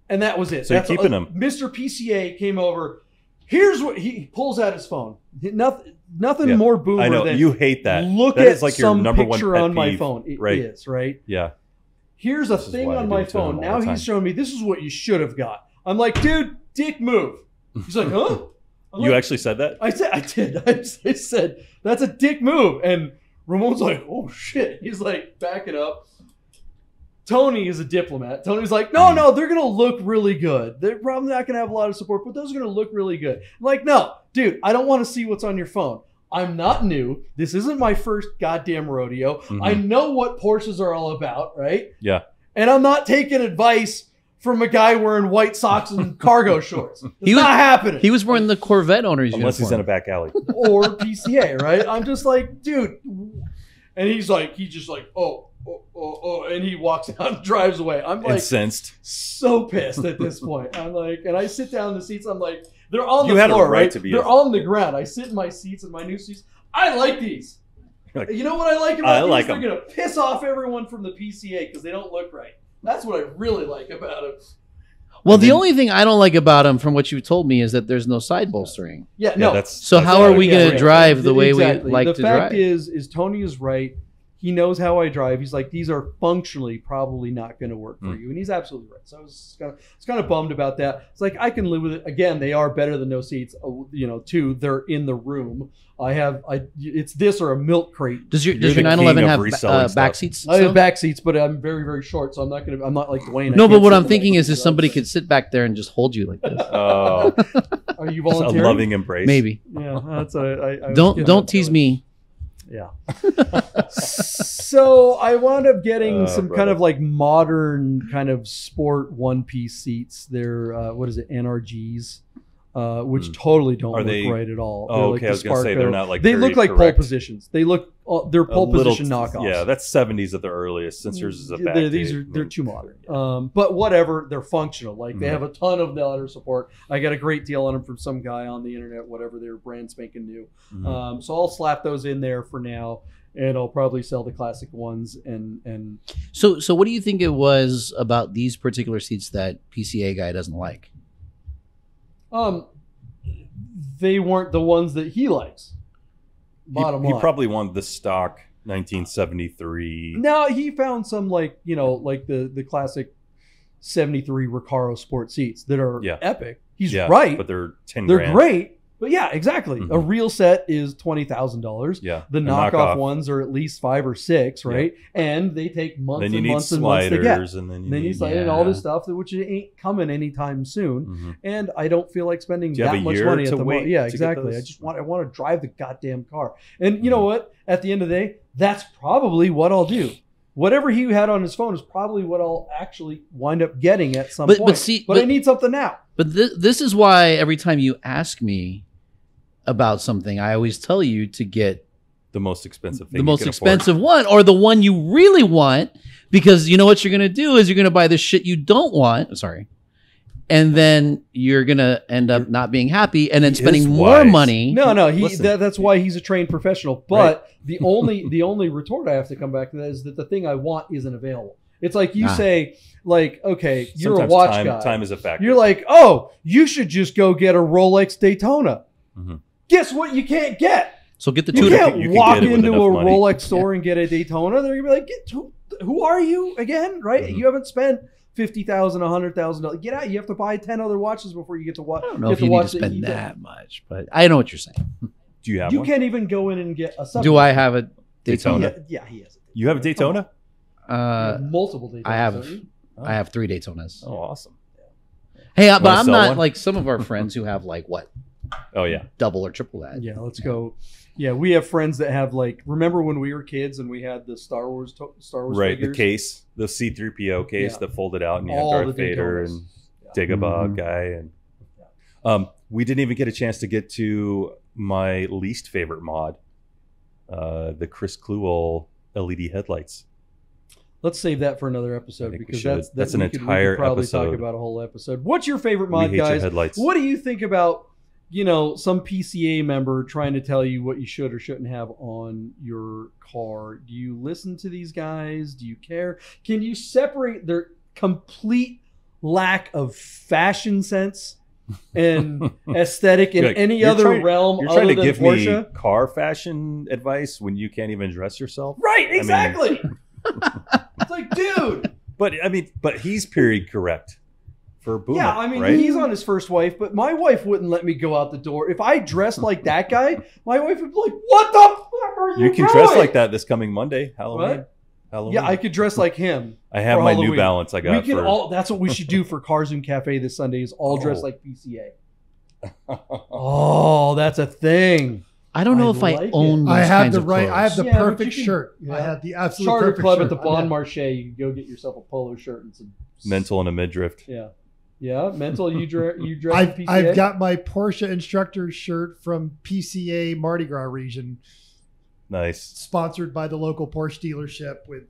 Speaker 1: And that was it.
Speaker 2: So you're keeping them.
Speaker 1: Mr. PCA came over. Here's what he pulls out his phone. Nothing more boomer
Speaker 2: I know
Speaker 1: than
Speaker 2: you hate that.
Speaker 1: Look
Speaker 2: that
Speaker 1: at
Speaker 2: is like your
Speaker 1: some
Speaker 2: number one
Speaker 1: picture
Speaker 2: pet
Speaker 1: on my
Speaker 2: peeve,
Speaker 1: phone. It
Speaker 2: right?
Speaker 1: is, right?
Speaker 2: Yeah.
Speaker 1: Here's a
Speaker 2: This is
Speaker 1: thing
Speaker 2: why I
Speaker 1: on
Speaker 2: do
Speaker 1: my
Speaker 2: it to him
Speaker 1: phone.
Speaker 2: all
Speaker 1: Now
Speaker 2: the time.
Speaker 1: he's showing me this is what you should have got. I'm like, dude, dick move. He's like, huh? I'm
Speaker 2: You
Speaker 1: like,
Speaker 2: actually said that?
Speaker 1: I did. I said, that's a dick move. And Ramon's like, oh shit. He's like, back it up. Tony is a diplomat. Tony's like, no, they're going to look really good. They're probably not going to have a lot of support, but those are going to look really good. I'm like, no, dude, I don't want to see what's on your phone. I'm not new. This isn't my first goddamn rodeo.
Speaker 2: Mhm.
Speaker 1: I know what Porsches are all about, right?
Speaker 2: Yeah.
Speaker 1: And I'm not taking advice from a guy wearing white socks and cargo shorts. It's not happening.
Speaker 3: He was wearing the Corvette owner's
Speaker 2: Unless he's in a
Speaker 3: uniform.
Speaker 2: back alley.
Speaker 1: Or PCA, right? I'm just like, dude. And he's just like, oh, and he walks out and drives away. I'm like,
Speaker 2: Incensed.
Speaker 1: so pissed at this point. I'm like, and I sit down in the seats. I'm like, they're on
Speaker 2: You
Speaker 1: the
Speaker 2: had a
Speaker 1: floor,
Speaker 2: right
Speaker 1: right?
Speaker 2: to be
Speaker 1: They're
Speaker 2: a-
Speaker 1: on the ground. I sit in my seats in my new seats. I like these.
Speaker 2: Like,
Speaker 1: You know what I like about
Speaker 2: I
Speaker 1: these?
Speaker 2: like
Speaker 1: They're
Speaker 2: 'em.
Speaker 1: going to piss off everyone from the PCA because they don't look right. That's what I really like about them.
Speaker 3: Well, the only thing I don't like about him, from what you told me, is that there's no side bolstering.
Speaker 1: Yeah,
Speaker 2: yeah,
Speaker 1: no.
Speaker 2: that's
Speaker 3: So how are we
Speaker 1: Yeah,
Speaker 3: going to
Speaker 1: right.
Speaker 3: drive the way
Speaker 1: Exactly.
Speaker 3: we like
Speaker 1: the
Speaker 3: to
Speaker 1: fact
Speaker 3: drive?
Speaker 1: is Tony is right. He knows how I drive. He's like, these are functionally probably not going to work for you, and he's absolutely right. So I was kind of bummed about that. It's like I can live with it. Again, they are better than no seats. Two, they're in the room. It's this or a milk crate.
Speaker 3: Does your
Speaker 2: You're the
Speaker 3: 911
Speaker 2: king of
Speaker 3: have
Speaker 2: reselling
Speaker 3: back
Speaker 2: stuff.
Speaker 3: seats?
Speaker 1: I have
Speaker 3: still?
Speaker 1: back seats, but I'm very, very short, so I'm not like Duane. I
Speaker 3: No,
Speaker 1: can't
Speaker 3: but what
Speaker 1: sit
Speaker 3: I'm
Speaker 1: in the
Speaker 3: thinking
Speaker 1: back
Speaker 3: is if
Speaker 1: seat.
Speaker 3: somebody could sit back there and just hold you like this.
Speaker 2: Oh,
Speaker 1: Are you
Speaker 2: a
Speaker 1: volunteering?
Speaker 2: loving embrace.
Speaker 3: Maybe.
Speaker 1: Yeah, that's what I was
Speaker 3: Don't
Speaker 1: getting at
Speaker 3: tease
Speaker 1: that.
Speaker 3: me.
Speaker 1: Yeah. So I wound up getting some
Speaker 2: brother.
Speaker 1: kind of like modern kind of sport one-piece seats. They're NRGs, which totally don't
Speaker 2: Are
Speaker 1: look
Speaker 2: they-
Speaker 1: right at all.
Speaker 2: Oh,
Speaker 1: They're
Speaker 2: okay. I was gonna say they're not like
Speaker 1: they
Speaker 2: very
Speaker 1: look like
Speaker 2: correct.
Speaker 1: pole positions. They look they're
Speaker 2: A
Speaker 1: pole
Speaker 2: little-
Speaker 1: position knockoffs.
Speaker 2: Yeah, that's 70s at the earliest. Since yours is a back.
Speaker 1: They're too modern. But whatever, they're functional. Like they
Speaker 2: Mhm.
Speaker 1: have a ton of ladder support. I got a great deal on them from some guy on the internet. Whatever, they're brand spanking new.
Speaker 2: Mhm.
Speaker 1: So I'll slap those in there for now, and I'll probably sell the classic ones. And
Speaker 3: So what do you think it was about these particular seats that PCA guy doesn't like?
Speaker 1: they weren't the ones that he likes. Bottom
Speaker 2: he
Speaker 1: line.
Speaker 2: probably wanted the stock 1973.
Speaker 1: No, he found some like the classic 73 Recaro sport seats that are
Speaker 2: Yeah.
Speaker 1: epic. He's
Speaker 2: Yeah,
Speaker 1: right.
Speaker 2: but they're 10
Speaker 1: They're
Speaker 2: grand.
Speaker 1: great. But yeah, exactly.
Speaker 2: Mhm.
Speaker 1: A real set is $20,000.
Speaker 2: Yeah,
Speaker 1: The
Speaker 2: a
Speaker 1: knockoff ones are at least 5 or 6, right? And they take months
Speaker 2: Then you
Speaker 1: and
Speaker 2: need
Speaker 1: months and months to get.
Speaker 2: sliders, and then
Speaker 1: And
Speaker 2: you
Speaker 1: then you
Speaker 2: need.
Speaker 1: slide in all this stuff which ain't coming anytime soon.
Speaker 2: Mhm.
Speaker 1: And I don't feel like spending
Speaker 2: Do you have
Speaker 1: that
Speaker 2: a
Speaker 1: much
Speaker 2: year
Speaker 1: money
Speaker 2: to
Speaker 1: at the
Speaker 2: wait
Speaker 1: moment. Yeah,
Speaker 2: to get
Speaker 1: exactly.
Speaker 2: those?
Speaker 1: I want to drive the goddamn car. And you
Speaker 2: Mhm.
Speaker 1: know what? At the end of the day, that's probably what I'll do. Whatever he had on his phone is probably what I'll actually wind up getting at some point. But I need something now.
Speaker 3: But this is why every time you ask me about something, I always tell you to get
Speaker 2: The most expensive thing.
Speaker 3: the
Speaker 2: you
Speaker 3: most
Speaker 2: can
Speaker 3: expensive one, or the one you really want, because you know what you're going to do is you're going to buy the shit you don't want. Sorry. And then you're going to end up not being happy and then
Speaker 2: He
Speaker 3: spending
Speaker 2: is
Speaker 3: more
Speaker 2: wise.
Speaker 3: money.
Speaker 1: No,
Speaker 2: Listen.
Speaker 1: that's why he's a trained professional. But the only retort I have to come back to that is that the thing I want isn't available. It's like you say, like, okay,
Speaker 2: afford.
Speaker 1: you're
Speaker 2: Sometimes
Speaker 1: a watch guy.
Speaker 2: Time is a factor.
Speaker 1: You're like, oh, you should just go get a Rolex Daytona.
Speaker 2: Mhm.
Speaker 1: Guess what? You can't get.
Speaker 3: So get the
Speaker 1: You
Speaker 3: two.
Speaker 1: can't
Speaker 2: you can
Speaker 1: walk
Speaker 2: get it with
Speaker 1: into a
Speaker 2: enough money.
Speaker 1: Rolex store and get a Daytona. They're gonna be like, who are you again? Right?
Speaker 2: Mhm.
Speaker 1: You haven't spent $50,000, $100,000. Get out. You have to buy 10 other watches before you get to watch.
Speaker 3: I don't know if you need to spend that much, but I know what you're saying.
Speaker 2: Do you have
Speaker 1: You
Speaker 2: one?
Speaker 1: can't even go in and get a sub.
Speaker 3: Do I have a
Speaker 2: Daytona?
Speaker 3: Daytona?
Speaker 1: Yeah, he has it.
Speaker 2: You have a Daytona?
Speaker 1: You have multiple Daytonas.
Speaker 3: I have.
Speaker 1: don't you?
Speaker 3: I have 3 Daytonas.
Speaker 2: Oh, awesome.
Speaker 3: Hey, but
Speaker 2: Wanna
Speaker 3: I'm
Speaker 2: sell
Speaker 3: not
Speaker 2: one?
Speaker 3: like some of our friends who have like what,
Speaker 2: Oh yeah.
Speaker 3: double or triple that.
Speaker 1: Yeah, let's go. Yeah, we have friends that have like. Remember when we were kids and we had the Star Wars
Speaker 2: Right,
Speaker 1: figures?
Speaker 2: the case, the C-3PO case
Speaker 1: Yeah.
Speaker 2: that folded out, and you
Speaker 1: All
Speaker 2: had Darth
Speaker 1: the
Speaker 2: Vader
Speaker 1: Daytonas.
Speaker 2: and
Speaker 1: Yeah.
Speaker 2: Dagobah
Speaker 3: Mhm.
Speaker 2: guy, and we didn't even get a chance to get to my least favorite mod, the Chris Cluel LED headlights.
Speaker 1: Let's save that for another
Speaker 2: I
Speaker 1: episode
Speaker 2: think we
Speaker 1: because
Speaker 2: should. That's an
Speaker 1: we could
Speaker 2: entire
Speaker 1: probably talk
Speaker 2: episode.
Speaker 1: about a whole episode. What's your favorite
Speaker 2: We
Speaker 1: mod,
Speaker 2: hate your
Speaker 1: guys?
Speaker 2: headlights.
Speaker 1: What do you think about you know, some PCA member trying to tell you what you should or shouldn't have on your car. Do you listen to these guys? Do you care? Can you separate their complete lack of fashion sense and aesthetic in any other realm
Speaker 2: you're
Speaker 1: other
Speaker 2: trying to
Speaker 1: than
Speaker 2: give
Speaker 1: Porsche?
Speaker 2: me car fashion advice when you can't even dress yourself?
Speaker 1: Right,
Speaker 2: I mean,
Speaker 1: exactly. It's like, dude.
Speaker 2: But he's period correct for Boomer.
Speaker 1: Yeah, I mean,
Speaker 2: right?
Speaker 1: he's on his first wife, but my wife wouldn't let me go out the door. If I dressed like that guy, my wife would be like, what the fuck are you doing?
Speaker 2: You can dress like that this coming Monday, Halloween.
Speaker 1: What?
Speaker 2: Halloween.
Speaker 1: Yeah, I could dress like him.
Speaker 2: I have
Speaker 1: for
Speaker 2: my
Speaker 1: Halloween.
Speaker 2: New Balance I got.
Speaker 1: We can all. That's what we should do for Cars and Cafe this Sunday. Is all dress like PCA. Oh, that's a thing.
Speaker 3: I don't know
Speaker 1: I
Speaker 3: if I
Speaker 1: like
Speaker 3: own.
Speaker 1: it.
Speaker 3: Those
Speaker 4: I have
Speaker 3: kinds
Speaker 4: the
Speaker 3: of
Speaker 4: right. I have
Speaker 3: clothes.
Speaker 4: the
Speaker 1: Yeah, but
Speaker 4: perfect
Speaker 1: you can-
Speaker 4: shirt.
Speaker 1: yeah.
Speaker 4: I have the absolute
Speaker 1: Charter
Speaker 4: perfect
Speaker 1: Club
Speaker 4: shirt.
Speaker 1: at the Bon
Speaker 4: I have-
Speaker 1: Marché. You can go get yourself a polo shirt and some
Speaker 2: Mental and a midriff.
Speaker 1: Yeah, yeah. Mental. You dress in PCA.
Speaker 4: I've got my Porsche instructor shirt from PCA Mardi Gras region,
Speaker 2: Nice.
Speaker 4: sponsored by the local Porsche dealership. With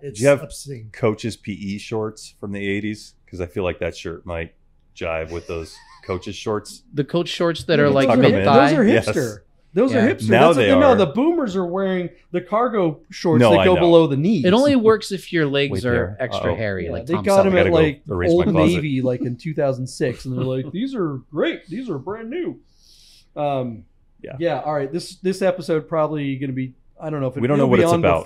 Speaker 4: it's
Speaker 2: Do you have
Speaker 4: obscene.
Speaker 2: Coach's PE shorts from the 80s? Because I feel like that shirt might jive with those Coach's shorts.
Speaker 3: The Coach shorts that are
Speaker 1: Those
Speaker 3: like
Speaker 2: tuck 'em
Speaker 3: mid
Speaker 2: in.
Speaker 3: thigh.
Speaker 1: Those are
Speaker 2: Yes.
Speaker 1: hipster. Those
Speaker 3: Yeah.
Speaker 1: are hipster.
Speaker 2: Now
Speaker 1: That's
Speaker 2: they
Speaker 1: No,
Speaker 2: are.
Speaker 1: the boomers are wearing the cargo shorts
Speaker 2: No,
Speaker 1: that
Speaker 2: I
Speaker 1: go
Speaker 2: know.
Speaker 1: below the knees.
Speaker 3: It only works if your legs
Speaker 2: Wait
Speaker 3: are
Speaker 2: there.
Speaker 3: extra
Speaker 2: Uh-oh.
Speaker 3: hairy,
Speaker 1: Yeah,
Speaker 3: like
Speaker 1: they
Speaker 3: Tom
Speaker 1: got them
Speaker 3: Selleck.
Speaker 1: at
Speaker 2: Gotta go
Speaker 1: like
Speaker 2: erase my
Speaker 1: Old
Speaker 2: closet.
Speaker 1: Navy, like in 2006, and they're like, "These are great. These are brand new." Yeah. All right. This episode probably going to be. I don't know if
Speaker 2: We don't know
Speaker 1: it'll
Speaker 2: what
Speaker 1: be
Speaker 2: it's
Speaker 1: on
Speaker 2: about.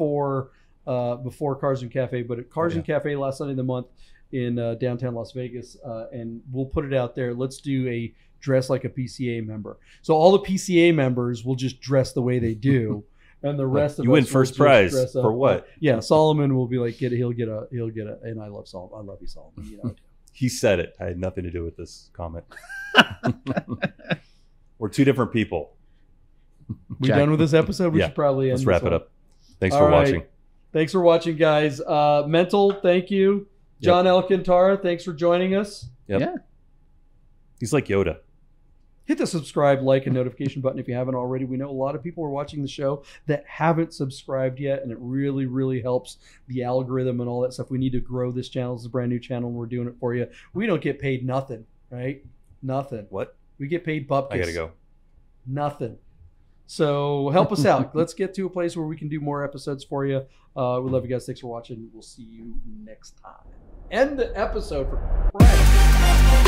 Speaker 1: before Cars and Cafe, but at Cars
Speaker 2: Yeah.
Speaker 1: and Cafe last Sunday of the month in downtown Las Vegas, and we'll put it out there. Let's do a dress like a PCA member. So all the PCA members will just dress the way they do. And the rest of
Speaker 2: You
Speaker 1: us
Speaker 2: win
Speaker 1: will
Speaker 2: first
Speaker 1: just
Speaker 2: prize
Speaker 1: dress up.
Speaker 2: for what?
Speaker 1: Yeah, Solomon will be like, he'll get a, and I love Solomon. I love you, Solomon. You know.
Speaker 2: He said it. I had nothing to do with this comment. We're two different people.
Speaker 1: We
Speaker 3: Jack.
Speaker 1: done with this episode? We
Speaker 2: Yeah,
Speaker 1: should probably end
Speaker 2: Let's
Speaker 1: this
Speaker 2: wrap it
Speaker 1: one.
Speaker 2: up. Thanks
Speaker 1: All
Speaker 2: for
Speaker 1: right.
Speaker 2: watching.
Speaker 1: Thanks for watching, guys. Mental, thank you. John Alcantara, thanks for joining us.
Speaker 2: Yep.
Speaker 3: Yeah.
Speaker 2: He's like Yoda.
Speaker 1: Hit the subscribe, like, and notification button if you haven't already. We know a lot of people are watching the show that haven't subscribed yet, and it really, really helps the algorithm and all that stuff. We need to grow this channel. This is a brand new channel, and we're doing it for you. We don't get paid nothing, right? Nothing.
Speaker 2: What?
Speaker 1: We get paid bupkis.
Speaker 2: I gotta go.
Speaker 1: Nothing. So help us out. Let's get to a place where we can do more episodes for you. We love you guys. Thanks for watching. We'll see you next time. End the episode for Friday.